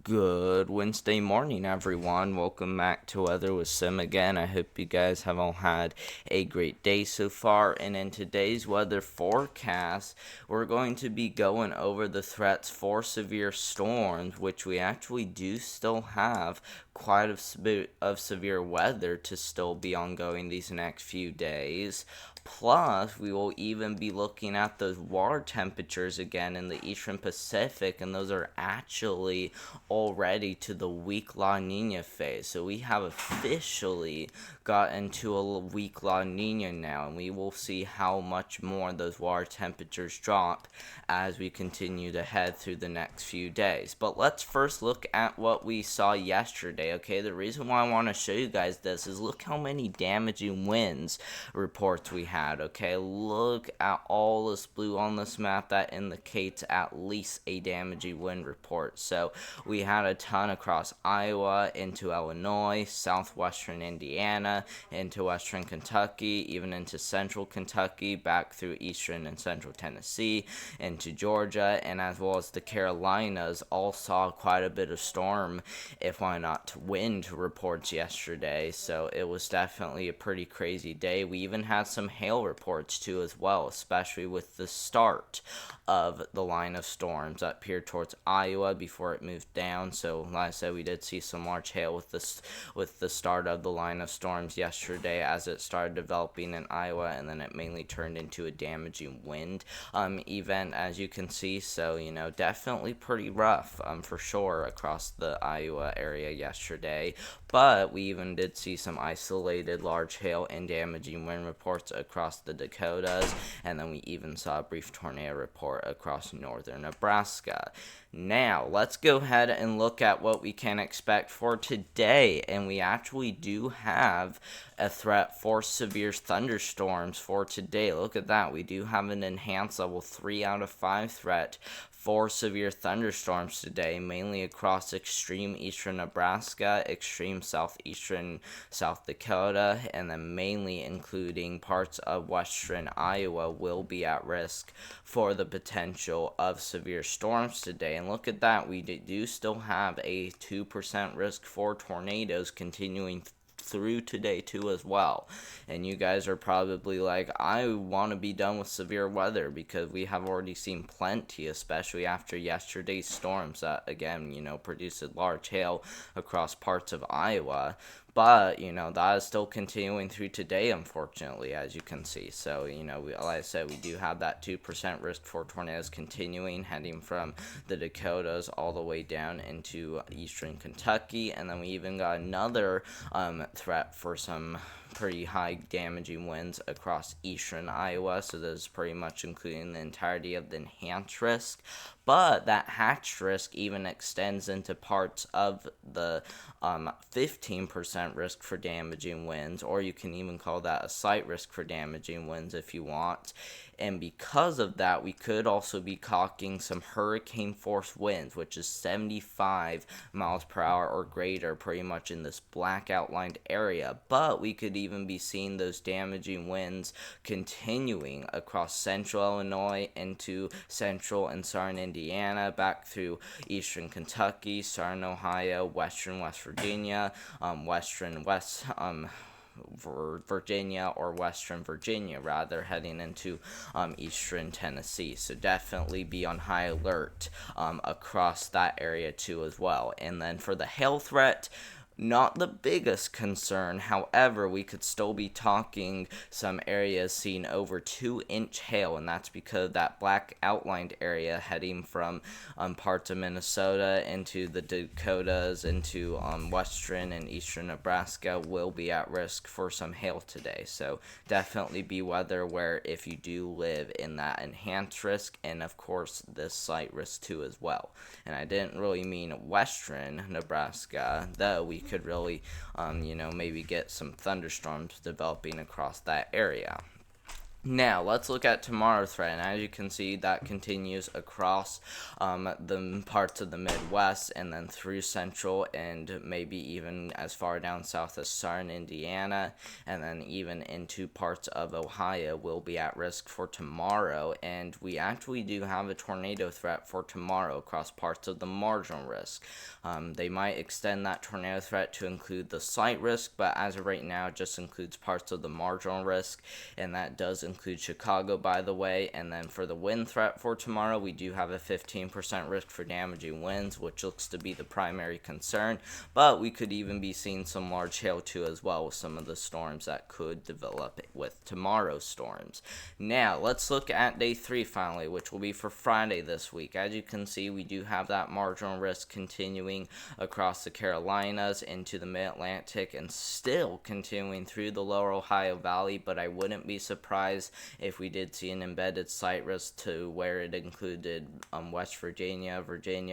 Good Wednesday morning, everyone. Welcome back to Weather with Sim again. I hope you guys have all had a great day so far. And in today's weather forecast, we're going to be going over the threats for severe storms, which we actually do still have quite a bit of severe weather to still be ongoing these next few days. Plus, we will even be looking at those water temperatures again in the eastern Pacific, and those are actually already to the weak La Nina phase. So we have officially got into a weak La Nina now, and we will see how much more those water temperatures drop as we continue to head through the next few days. But let's first look at what we saw yesterday, okay? The reason why I want to show you guys this is look how many damaging winds reports we had, okay? Look at all this blue on this map that indicates at least a damaging wind report. So we had a ton across Iowa, into Illinois, southwestern Indiana, into western Kentucky, even into central Kentucky, back through eastern and central Tennessee, into Georgia, and as well as the Carolinas, all saw quite a bit of storm, if why not wind reports yesterday. So it was definitely a pretty crazy day. We even had some hail reports too as well, especially with the start of the line of storms up here towards Iowa before it moved down. So like I said, we did see some large hail with the start of the line of storms yesterday as it started developing in Iowa, and then it mainly turned into a damaging wind event, as you can see. So definitely pretty rough for sure across the Iowa area yesterday. But we even did see some isolated large hail and damaging wind reports across the Dakotas, and then we even saw a brief tornado report across northern Nebraska. Now, let's go ahead and look at what we can expect for today, and we actually do have a threat for severe thunderstorms for today. Look at that. We do have an enhanced level 3 out of 5 threat for severe thunderstorms today, mainly across extreme eastern Nebraska, extreme southeastern South Dakota, and then mainly including parts of western Iowa will be at risk for the potential of severe storms today. And look at that, we do still have a 2% risk for tornadoes continuing through today too as well. And you guys are probably like, I want to be done with severe weather because we have already seen plenty, especially after yesterday's storms that again produced large hail across parts of Iowa. But that is still continuing through today, unfortunately, as you can see. So like I said, we do have that 2% risk for tornadoes continuing, heading from the Dakotas all the way down into eastern Kentucky. And then we even got another threat for some pretty high damaging winds across eastern Iowa. So this is pretty much including the entirety of the enhanced risk. But that hatched risk even extends into parts of the 15% risk for damaging winds, or you can even call that a slight risk for damaging winds if you want. And because of that, we could also be clocking some hurricane force winds, which is 75 miles per hour or greater, pretty much in this black outlined area. But we could even be seeing those damaging winds continuing across central Illinois into central and southern Indiana, back through eastern Kentucky, southern Ohio, western West Virginia, western West Virginia, or western Virginia rather, heading into eastern Tennessee. So definitely be on high alert across that area too as well. And then for the hail threat, not the biggest concern. However, we could still be talking some areas seeing over 2-inch hail, and that's because that black outlined area heading from parts of Minnesota into the Dakotas, into western and eastern Nebraska will be at risk for some hail today. So definitely be weather aware if you do live in that enhanced risk, and of course this slight risk too as well. And I didn't really mean western Nebraska, though we could really, maybe get some thunderstorms developing across that area. Now, let's look at tomorrow's threat, and as you can see, that continues across the parts of the Midwest and then through Central and maybe even as far down south as Southern Indiana, and then even into parts of Ohio will be at risk for tomorrow. And we actually do have a tornado threat for tomorrow across parts of the marginal risk. They might extend that tornado threat to include the slight risk, but as of right now, it just includes parts of the marginal risk, and that does include Chicago, by the way. And then for the wind threat for tomorrow, we do have a 15% risk for damaging winds, which looks to be the primary concern, but we could even be seeing some large hail too as well with some of the storms that could develop with tomorrow's storms. Now, let's look at day 3 finally, which will be for Friday this week. As you can see, we do have that marginal risk continuing across the Carolinas into the Mid-Atlantic and still continuing through the lower Ohio Valley, but I wouldn't be surprised if we did see an embedded slight risk to where it included West Virginia,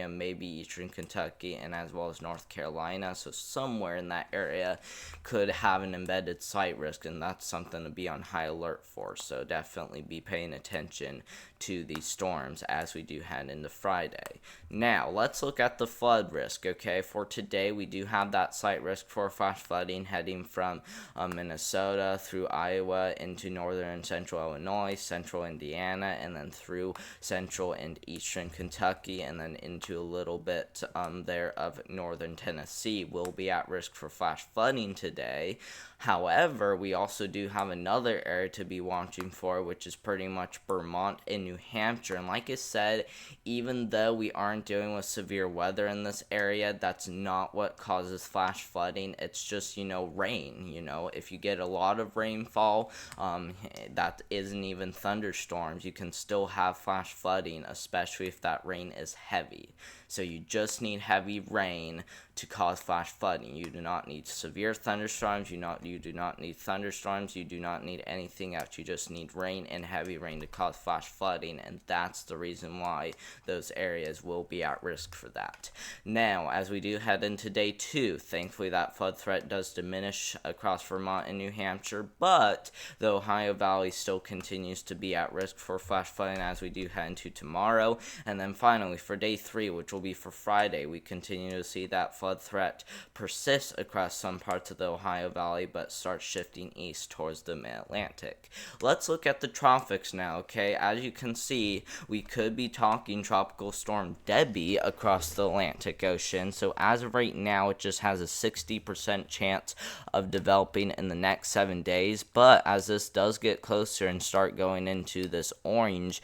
maybe Eastern Kentucky, and as well as North Carolina. So somewhere in that area could have an embedded slight risk, and that's something to be on high alert for. So definitely be paying attention to these storms as we do head into Friday. Now, let's look at the flood risk, okay? For today, we do have that slight risk for flash flooding heading from Minnesota through Iowa into northern and central Illinois, central Indiana, and then through central and eastern Kentucky, and then into a little bit there of northern Tennessee will be at risk for flash flooding today. However, we also do have another area to be watching for, which is pretty much Vermont and New Hampshire. And like I said, even though we aren't dealing with severe weather in this area, that's not what causes flash flooding. It's just, rain. If you get a lot of rainfall, that isn't even thunderstorms, you can still have flash flooding, especially if that rain is heavy. So you just need heavy rain to cause flash flooding. You do not need severe thunderstorms. You do not need thunderstorms. You do not need anything else. You just need rain and heavy rain to cause flash flooding, and that's the reason why those areas will be at risk for that. Now, as we do head into day 2, thankfully that flood threat does diminish across Vermont and New Hampshire, but the Ohio Valley still continues to be at risk for flash flooding as we do head into tomorrow. And then finally, for day 3, which will be for Friday, we continue to see that flood threat persist across some parts of the Ohio Valley, but start shifting east towards the Mid-Atlantic. Let's look at the tropics now, okay? As you can see, we could be talking Tropical Storm Debbie across the Atlantic Ocean. So as of right now, it just has a 60% chance of developing in the next 7 days. But as this does get closer and start going into this orange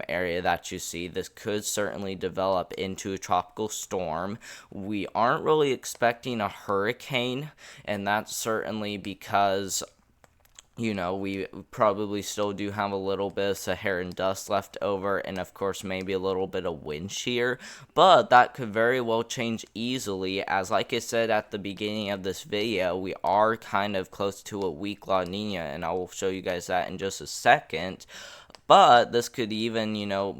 area that you see, this could certainly develop into a tropical storm. We aren't really expecting a hurricane, and that's certainly because we probably still do have a little bit of Saharan dust left over, and of course maybe a little bit of wind shear, but that could very well change easily, as like I said at the beginning of this video, we are kind of close to a weak La Nina, and I will show you guys that in just a second. But this could even,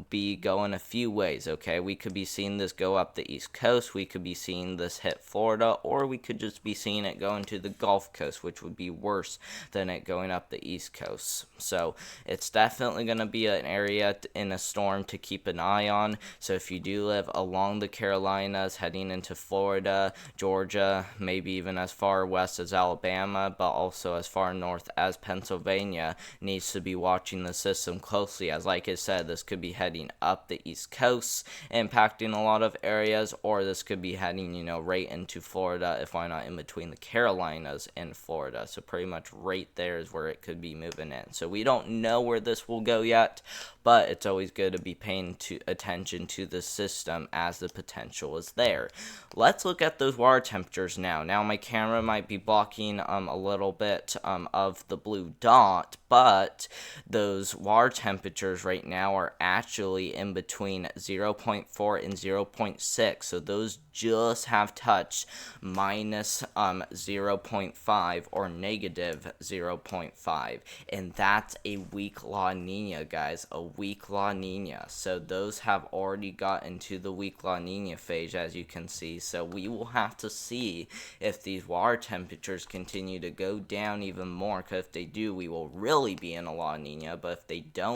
be going a few ways, okay? We could be seeing this go up the East Coast, we could be seeing this hit Florida, or we could just be seeing it go into the Gulf Coast, which would be worse than it going up the East Coast. So it's definitely going to be an area in a storm to keep an eye on. So if you do live along the Carolinas, heading into Florida, Georgia, maybe even as far west as Alabama, but also as far north as Pennsylvania, needs to be watching the system closely, as like I said, this could be heading up the East Coast, impacting a lot of areas, or this could be heading, right into Florida, if why not in between the Carolinas and Florida. So pretty much right there is where it could be moving in. So we don't know where this will go yet, but it's always good to be paying attention to the system as the potential is there. Let's look at those water temperatures now. Now my camera might be blocking a little bit of the blue dot, but those water temperatures right now are actually in between 0.4 and 0.6. So those just have touched minus 0.5 or negative 0.5. And that's a weak La Nina, guys. A weak La Nina. So those have already got into the weak La Nina phase, as you can see. So we will have to see if these water temperatures continue to go down even more, because if they do, we will really be in a La Nina. But if they don't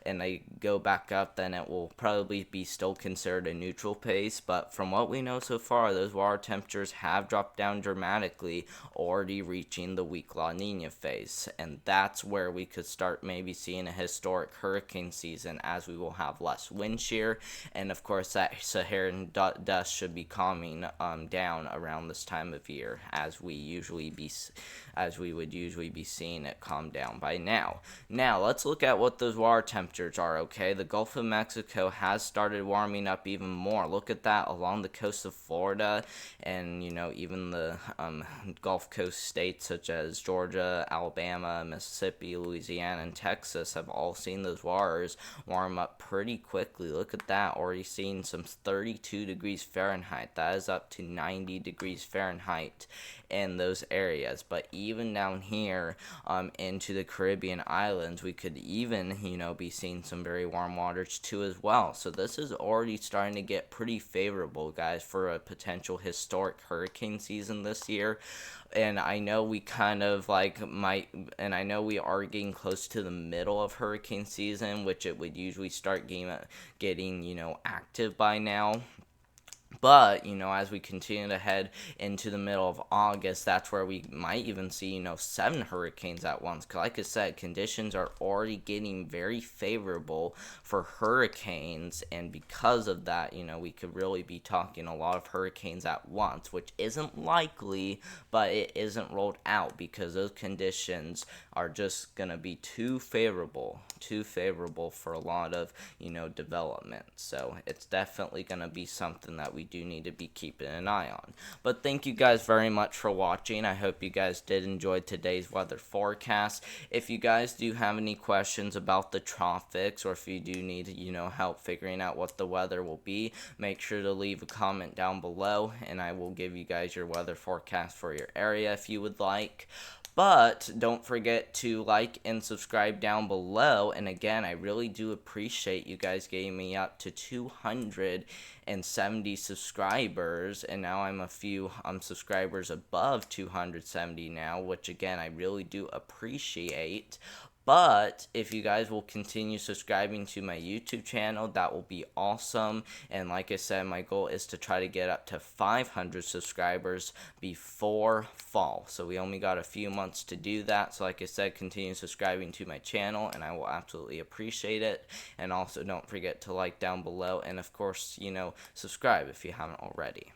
and they go back up, then it will probably be still considered a neutral pace. But from what we know so far, those water temperatures have dropped down dramatically, already reaching the weak La Nina phase. And that's where we could start maybe seeing a historic hurricane season, as we will have less wind shear, and of course that Saharan dust should be calming down around this time of year, as we would usually be seeing it calm down by now. Now let's look at what those water temperatures are. Okay, the Gulf of Mexico has started warming up even more. Look at that along the coast of Florida, and even the Gulf Coast states such as Georgia, Alabama, Mississippi, Louisiana, and Texas have all seen those waters warm up pretty quickly. Look at that, already seeing some 32 degrees Fahrenheit. That is up to 90 degrees Fahrenheit in those areas. But even down here into the Caribbean islands, we could even be seeing some very warm waters too as well. So this is already starting to get pretty favorable, guys, for a potential historic hurricane season this year. And I know we kind of and I know we are getting close to the middle of hurricane season, which it would usually start getting active by now. But, as we continue to head into the middle of August, that's where we might even see, 7 hurricanes at once. Because, like I said, conditions are already getting very favorable for hurricanes. And because of that, we could really be talking a lot of hurricanes at once, which isn't likely, but it isn't ruled out, because those conditions are just going to be too favorable for a lot of, development. So it's definitely going to be something that we do need to be keeping an eye on. But thank you guys very much for watching. I hope you guys did enjoy today's weather forecast. If you guys do have any questions about the tropics, or if you do need help figuring out what the weather will be, make sure to leave a comment down below, and I will give you guys your weather forecast for your area if you would like. But don't forget to like and subscribe down below. And again, I really do appreciate you guys getting me up to 270 subscribers. And now I'm a few subscribers above 270 now, which again, I really do appreciate. But if you guys will continue subscribing to my YouTube channel, that will be awesome. And like I said, my goal is to try to get up to 500 subscribers before fall. So we only got a few months to do that. So like I said, continue subscribing to my channel, and I will absolutely appreciate it. And also don't forget to like down below, and of course, subscribe if you haven't already.